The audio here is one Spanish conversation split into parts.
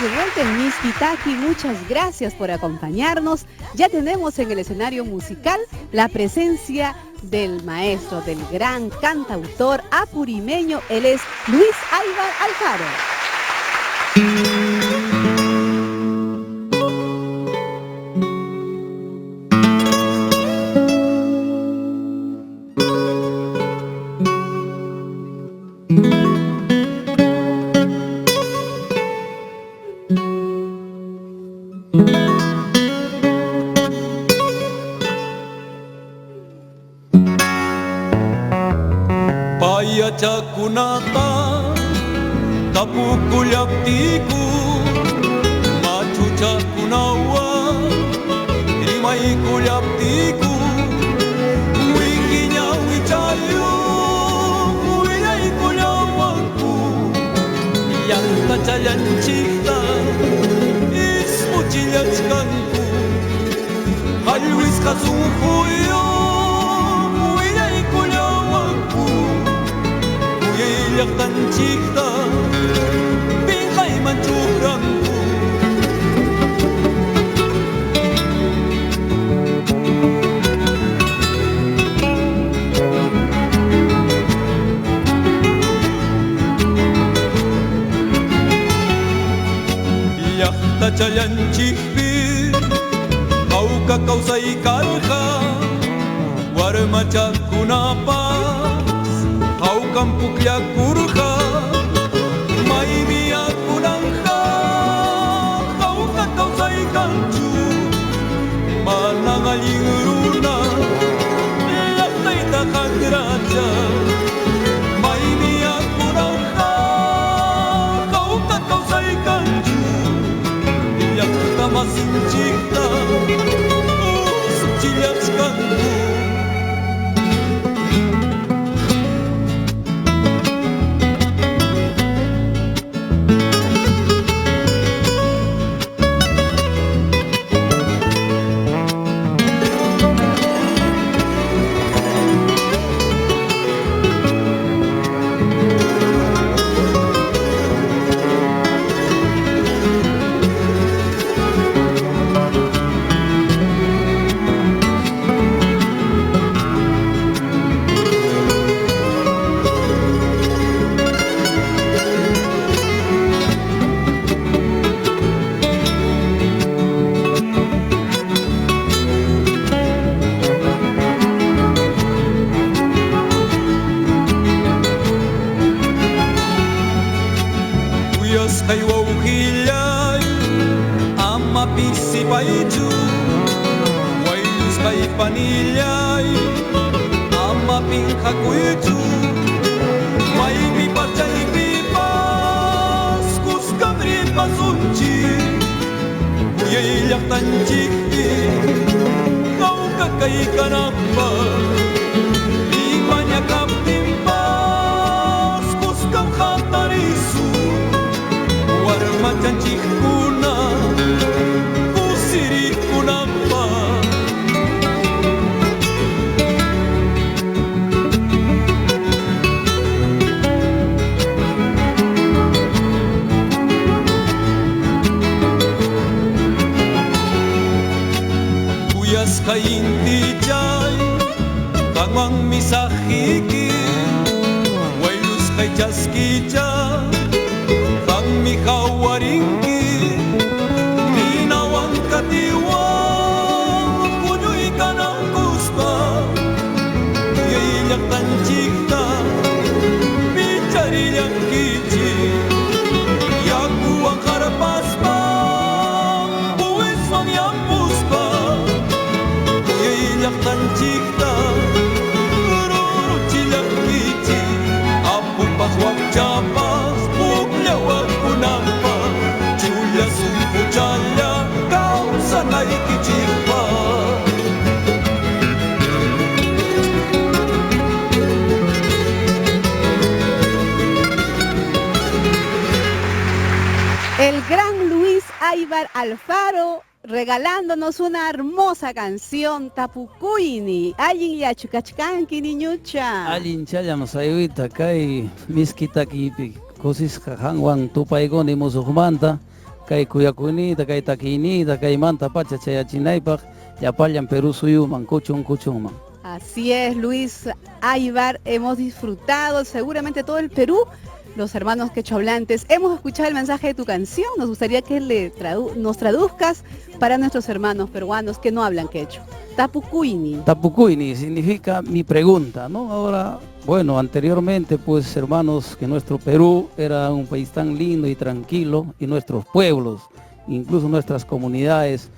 de vuelta en Mixquitaqui, muchas gracias por acompañarnos. Ya tenemos en el escenario musical la presencia del maestro, del gran cantautor apurimeño, él es Luis Aybar Alfaro. Chakunata tapukullaptiku machu chakunawa rimaykullaptiku wikiña wichayu willaykullawanku llanta challanchikta ismuchillachkanku allwisqa sunquyo llaqtanchikta pinqayman churanku llaqta challanchikpi hawka kawsaykarqa warmachakunapas hawkan pukllakurqa maymi akunanja hawka kawsaykanchu manan allin runa llaqtayta qanracha maymi akunanja hawka kawsaykanchu llaqta masinchikta usqhillachkanku. El gran Luis Aybar Alfaro regalándonos una hermosa canción, Tapukuini. Allin yachukachkanki niñucha. Allin chayamos ayuita kay Mixquitaqui cosis hanwan tupaygoni musuqmanta kay kuyakunita, kay taquinita, kay manta pacha chayachinaypaq, llapallan Perú suyuman, kuchunman. Así es, Luis Aybar, hemos disfrutado seguramente todo el Perú, los hermanos quechohablantes. Hemos escuchado el mensaje de tu canción, nos gustaría que nos traduzcas para nuestros hermanos peruanos que no hablan quechua. Tapucuini. Tapucuini significa mi pregunta, ¿no? Ahora, bueno, anteriormente, pues hermanos, que nuestro Perú era un país tan lindo y tranquilo, y nuestros pueblos, incluso nuestras comunidades,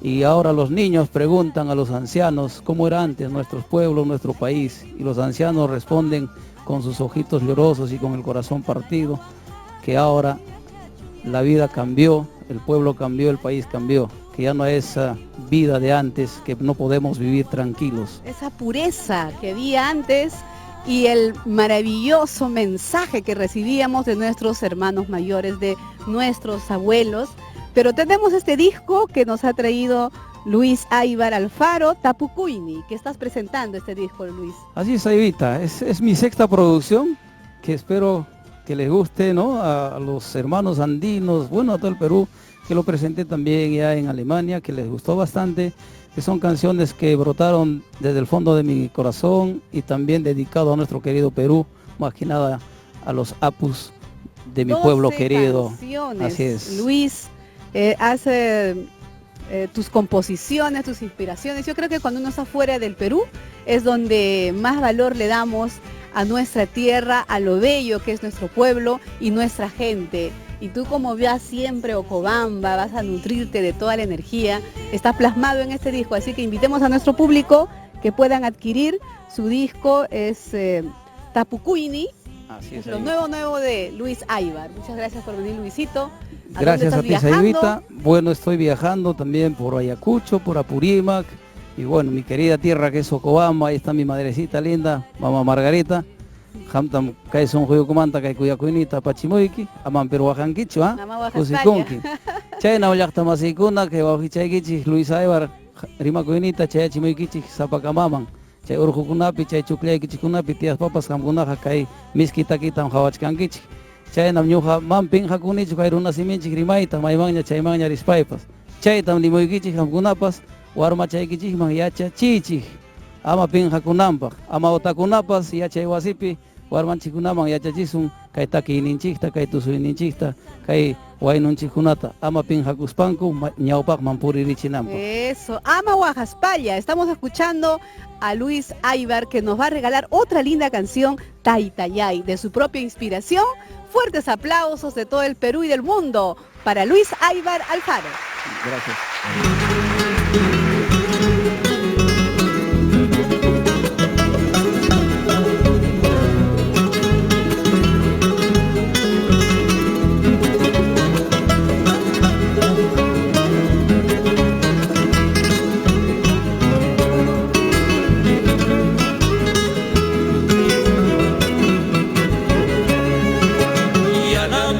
y ahora los niños preguntan a los ancianos cómo era antes nuestros pueblos, nuestro país, y los ancianos responden con sus ojitos llorosos y con el corazón partido, que ahora la vida cambió, el pueblo cambió, el país cambió, que ya no hay esa vida de antes, que no podemos vivir tranquilos. Esa pureza que había antes y el maravilloso mensaje que recibíamos de nuestros hermanos mayores, de nuestros abuelos. Pero tenemos este disco que nos ha traído Luis Aybar Alfaro, Tapucuini, que estás presentando este disco, Luis. Así es, Aivita, es mi sexta producción, que espero que les guste, ¿no? A los hermanos andinos, bueno, a todo el Perú, que lo presenté también ya en Alemania, que les gustó bastante, que son canciones que brotaron desde el fondo de mi corazón y también dedicado a nuestro querido Perú, más que nada a los apus de mi pueblo querido. Canciones. Así es. Luis hace tus composiciones, tus inspiraciones. Yo creo que cuando uno está fuera del Perú es donde más valor le damos a nuestra tierra, a lo bello que es nuestro pueblo y nuestra gente. Y tú, como vas siempre Ocobamba, vas a nutrirte de toda la energía, está plasmado en este disco, así que invitemos a nuestro público que puedan adquirir su disco, es Tapucuini, Así es, lo nuevo de Luis Aybar. Muchas gracias por venir, Luisito. Gracias a ti, Saivita. Bueno, estoy viajando también por Ayacucho, por Apurímac, y bueno, mi querida tierra que es Ocobamba, ahí está mi madrecita linda, mamá Margarita. Hamtam kay son Juyucumanta, kay Cuyacuinita, Pachimoiki, aman Peruajanquicho, Cusiconqui. Chayna Ollacta Masicuna, que Baujichay Luis Aybar, Rimacuinita, Chayachimoikichi, Zapacamaman, Chay Urjucunapi, Chay Chuclayquichicunapi, Tías Papas, Camcunaja, Kay Miskitaquitam, Jawachcanquichi. Chaynam ñuqa mampin hakunichu kay runa siminchik rimayta maymanña chaymanña rispaypas. Chaytam limuykichik hamkunapas warmachaykichikman yachachichik ama pinhakunanpaq, ama otakunapas yachay wasipi warmanchikunaman yachachisun kay takininchikta, kay tusuyninchikta, kay waynunchikunata ama pinhakuspanku ñawpaqman puririchinanpaq. Eso, ama Guajaspalla. Estamos escuchando a Luis Aybar, que nos va a regalar otra linda canción, Taytayay, de su propia inspiración. Fuertes aplausos de todo el Perú y del mundo para Luis Aybar Alfaro. Gracias.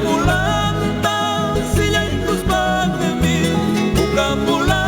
Mulanta, si ya en tus pan de mí, busca mulanta.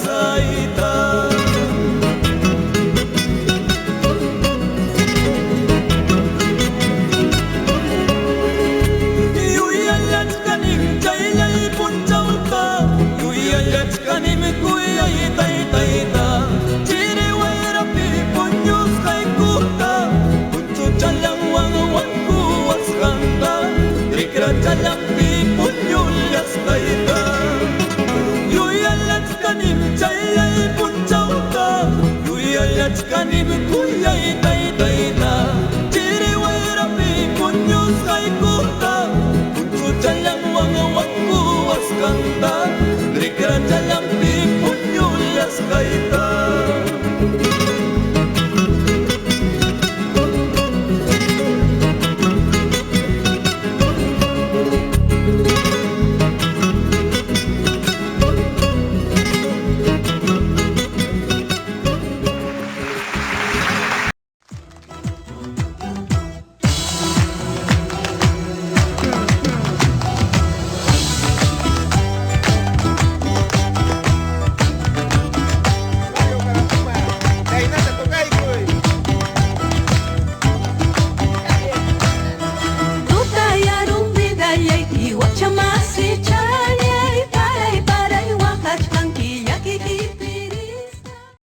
saita. Jalang pipon yulyas kaita Yuyalats kanim chayay punchauta Yuyalats kanim